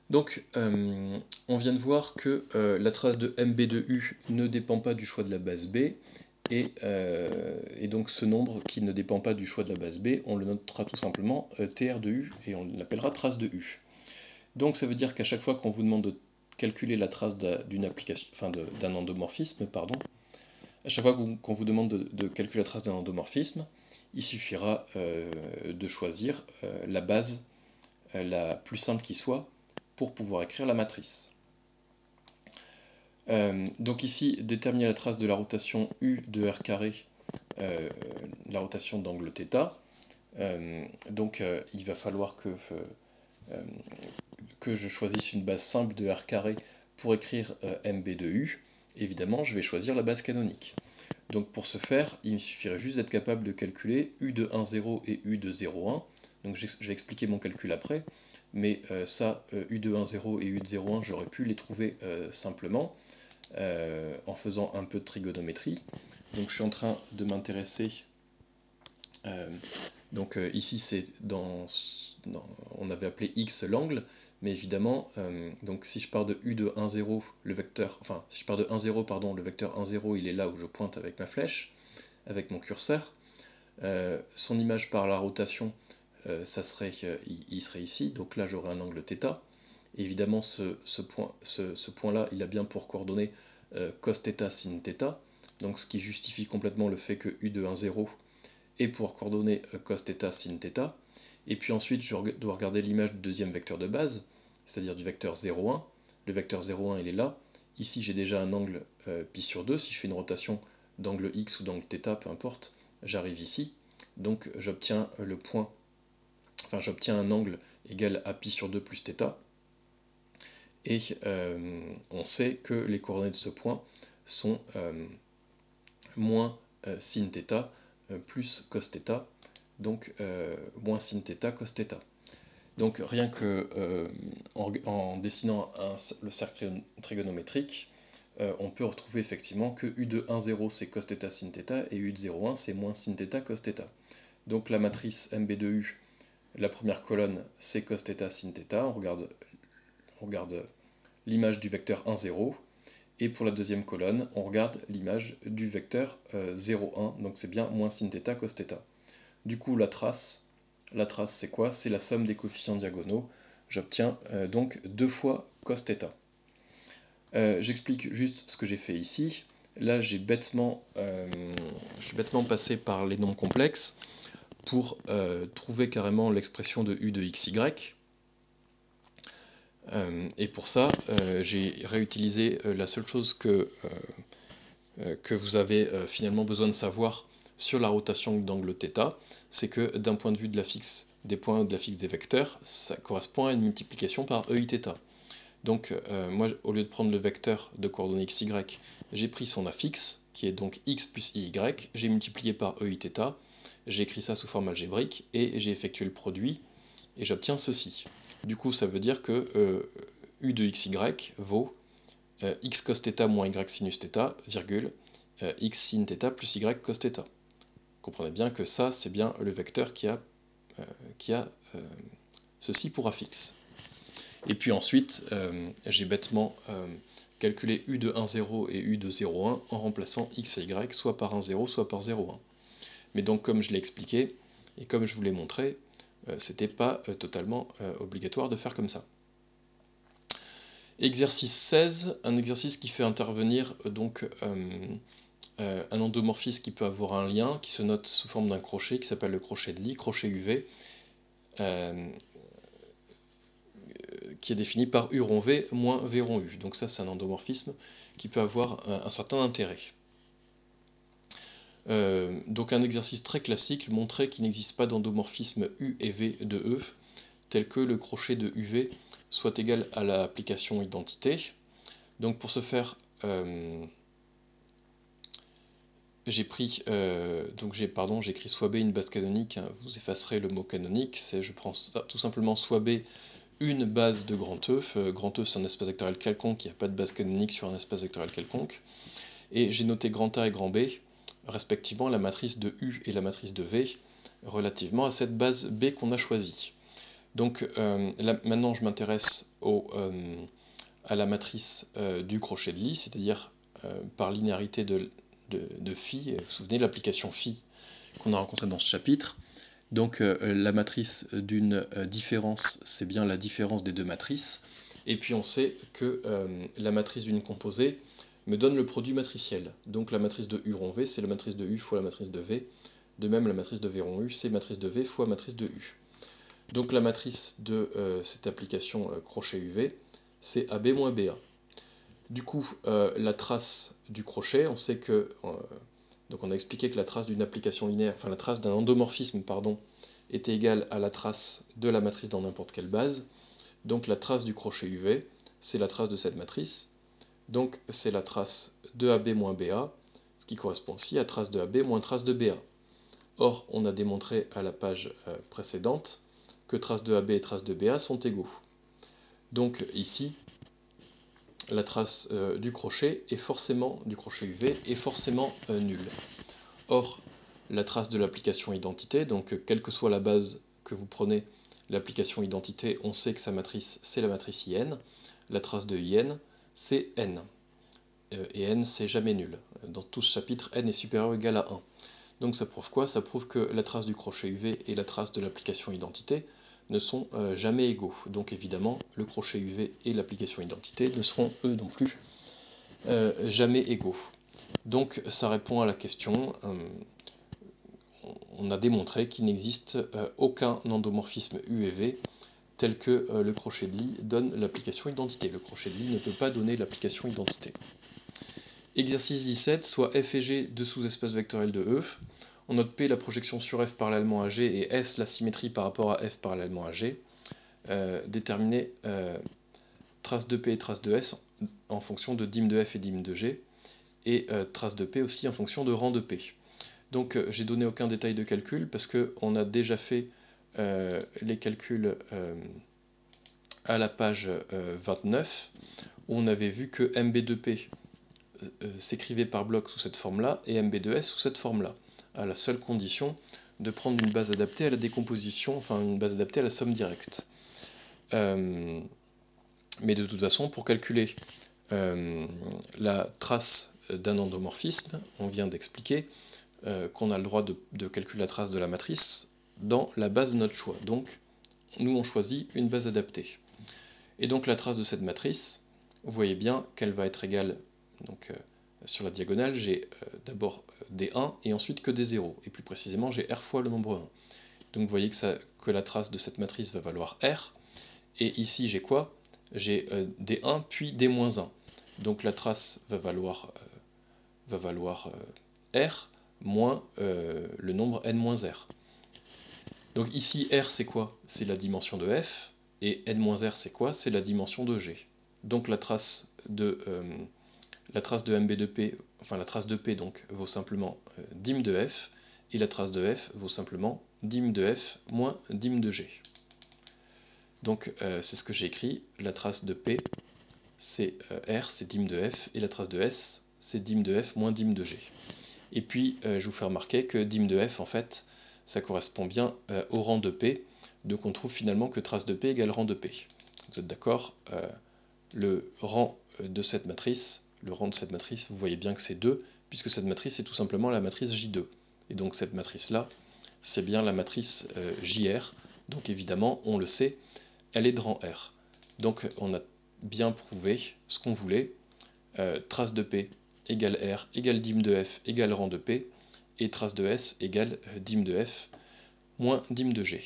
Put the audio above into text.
Donc, on vient de voir que la trace de MB de U ne dépend pas du choix de la base B, et donc ce nombre qui ne dépend pas du choix de la base B, on le notera tout simplement TR de U, et on l'appellera trace de U. Donc ça veut dire qu'à chaque fois qu'on vous demande de calculer la trace d'une application, enfin d'un endomorphisme, pardon, à chaque fois qu'on vous demande de calculer la trace d'un endomorphisme, il suffira de choisir la base la plus simple qui soit pour pouvoir écrire la matrice. Donc ici, déterminer la trace de la rotation U de R carré, la rotation d'angle θ. Il va falloir que je choisisse une base simple de R carré pour écrire MB de U. Évidemment, je vais choisir la base canonique. Donc pour ce faire, il me suffirait juste d'être capable de calculer U de 1,0 et U de 0,1. Donc je vais expliquer mon calcul après, mais U de 1,0 et U de 0,1, j'aurais pu les trouver simplement en faisant un peu de trigonométrie. Donc je suis en train de m'intéresser. Ici c'est on avait appelé x l'angle, mais évidemment, donc si je pars de U de 1,0, le vecteur, enfin si je pars de 1,0, pardon, le vecteur 1,0 il est là où je pointe avec ma flèche, avec mon curseur. Son image par la rotation, il serait ici, donc là j'aurai un angle θ. Et évidemment ce point-là, il a bien pour coordonnées cos θ sin θ, donc ce qui justifie complètement le fait que U de 1,0 ait pour coordonnées cos θ sin θ. Et puis ensuite je dois regarder l'image du deuxième vecteur de base, c'est-à-dire du vecteur 0,1. Le vecteur 0,1 il est là. Ici j'ai déjà un angle pi sur 2, si je fais une rotation d'angle x ou d'angle θ, peu importe, j'arrive ici. Donc j'obtiens j'obtiens un angle égal à pi sur 2 plus θ. Et on sait que les coordonnées de ce point sont moins sin θ plus cos θ, donc moins sin θ cos θ. Donc rien que en dessinant le cercle trigonométrique, on peut retrouver effectivement que U de 1,0 c'est cos θ sin θ et U de 0,1 c'est moins sin θ cos θ. Donc la matrice MB de U, la première colonne c'est cos θ sin θ, on regarde l'image du vecteur 1,0, et pour la deuxième colonne, on regarde l'image du vecteur 0,1, donc c'est bien moins sin θ cos θ. Du coup, la trace c'est quoi? C'est la somme des coefficients diagonaux. J'obtiens donc 2 fois cos θ. J'explique juste ce que j'ai fait ici. Là, je suis bêtement passé par les nombres complexes pour trouver carrément l'expression de U de xy. Et pour ça, j'ai réutilisé la seule chose que vous avez finalement besoin de savoir sur la rotation d'angle θ, c'est que d'un point de vue de la fixe des points ou de la fixe des vecteurs, ça correspond à une multiplication par EIθ. Donc moi, au lieu de prendre le vecteur de coordonnées xy, j'ai pris son affixe, qui est donc x plus iy, j'ai multiplié par EIθ, j'ai écrit ça sous forme algébrique, et j'ai effectué le produit, et j'obtiens ceci. Du coup, ça veut dire que U de xy vaut x cos θ moins y sinus θ, virgule, x sin θ plus y cos θ. Comprenez bien que ça, c'est bien le vecteur qui a ceci pour affixe. Et puis ensuite, j'ai bêtement calculé U de 1,0 et U de 0,1 en remplaçant x et y soit par 1,0 soit par 0,1. Mais donc, comme je l'ai expliqué, et comme je vous l'ai montré, c'était pas totalement obligatoire de faire comme ça. Exercice 16, un exercice qui fait intervenir un endomorphisme qui peut avoir un lien, qui se note sous forme d'un crochet, qui s'appelle le crochet de Lie, crochet UV, qui est défini par U rond V moins V rond U. Donc ça, c'est un endomorphisme qui peut avoir un certain intérêt. Donc un exercice très classique, montrer qu'il n'existe pas d'endomorphisme U et V de E, tel que le crochet de UV soit égal à l'application identité. Donc pour ce faire, j'ai écrit soit B une base canonique, hein, vous effacerez le mot canonique, je prends tout simplement soit B une base de grand E. Grand E c'est un espace vectoriel quelconque, il n'y a pas de base canonique sur un espace vectoriel quelconque. Et j'ai noté grand A et grand B, respectivement la matrice de U et la matrice de V, relativement à cette base B qu'on a choisie. Donc là, maintenant je m'intéresse à la matrice du crochet de lit, c'est-à-dire par linéarité de phi. Vous vous souvenez de l'application phi qu'on a rencontrée dans ce chapitre. Donc la matrice d'une différence, c'est bien la différence des deux matrices. Et puis on sait que la matrice d'une composée me donne le produit matriciel. Donc la matrice de U rond V, c'est la matrice de U fois la matrice de V. De même, la matrice de V rond U, c'est matrice de V fois matrice de U. Donc la matrice de cette application crochet UV, c'est AB moins BA. Du coup, la trace du crochet, on sait que... donc on a expliqué que la trace d'une application linéaire, enfin la trace d'un endomorphisme, pardon, était égale à la trace de la matrice dans n'importe quelle base. Donc la trace du crochet UV, c'est la trace de cette matrice. Donc c'est la trace de AB moins BA, ce qui correspond aussi à trace de AB moins trace de BA. Or, on a démontré à la page précédente que trace de AB et trace de BA sont égaux. Donc ici, la trace du crochet UV est forcément nulle. Or, la trace de l'application identité, donc quelle que soit la base que vous prenez, l'application identité, on sait que sa matrice, c'est la matrice IN. La trace de IN, c'est N. Et N, c'est jamais nul. Dans tout ce chapitre, N est supérieur ou égal à 1. Donc ça prouve quoi? Ça prouve que la trace du crochet UV et la trace de l'application identité ne sont jamais égaux. Donc évidemment, le crochet UV et l'application identité ne seront eux non plus jamais égaux. Donc ça répond à la question, on a démontré qu'il n'existe aucun endomorphisme U et V tel que le crochet de lit donne l'application identité. Le crochet de lit ne peut pas donner l'application identité. Exercice 17, soit f et g deux sous-espaces vectoriels de E. On note P la projection sur F parallèlement à G et S la symétrie par rapport à F parallèlement à G. Déterminer trace de P et trace de S en fonction de dim de F et dim de G. Et trace de P aussi en fonction de rang de P. Donc j'ai donné aucun détail de calcul parce qu'on a déjà fait les calculs à la page 29 où on avait vu que MB2P s'écrivait par bloc sous cette forme-là et MB2S sous cette forme-là, à la seule condition de prendre une base adaptée à la décomposition, enfin une base adaptée à la somme directe. Mais de toute façon, pour calculer la trace d'un endomorphisme, on vient d'expliquer qu'on a le droit de calculer la trace de la matrice dans la base de notre choix. Donc, nous, on choisit une base adaptée. Et donc, la trace de cette matrice, vous voyez bien qu'elle va être égale, donc sur la diagonale, j'ai d'abord des 1 et ensuite que des 0. Et plus précisément, j'ai R fois le nombre 1. Donc, vous voyez que la trace de cette matrice va valoir R. Et ici, j'ai quoi? J'ai des 1 puis des moins 1. Donc, la trace va valoir R moins le nombre n-r. Donc ici, R, c'est quoi? C'est la dimension de F, et n-r, c'est quoi? C'est la dimension de G. Donc la trace de MB de P, enfin la trace de P, donc, vaut simplement dim de F, et la trace de F vaut simplement dim de F moins dim de G. Donc c'est ce que j'ai écrit, la trace de P, c'est R, c'est dim de F, et la trace de S, c'est dim de F moins dim de G. Et puis, je vous fais remarquer que dim de F, en fait, ça correspond bien au rang de P, donc on trouve finalement que trace de P égale rang de P. Vous êtes d'accord? Le rang de cette matrice, vous voyez bien que c'est 2, puisque cette matrice est tout simplement la matrice J2. Et donc cette matrice-là, c'est bien la matrice JR, donc évidemment, on le sait, elle est de rang R. Donc on a bien prouvé ce qu'on voulait, trace de P égale R égale dim de F égale rang de P, et trace de S égale dim de F moins dim de G.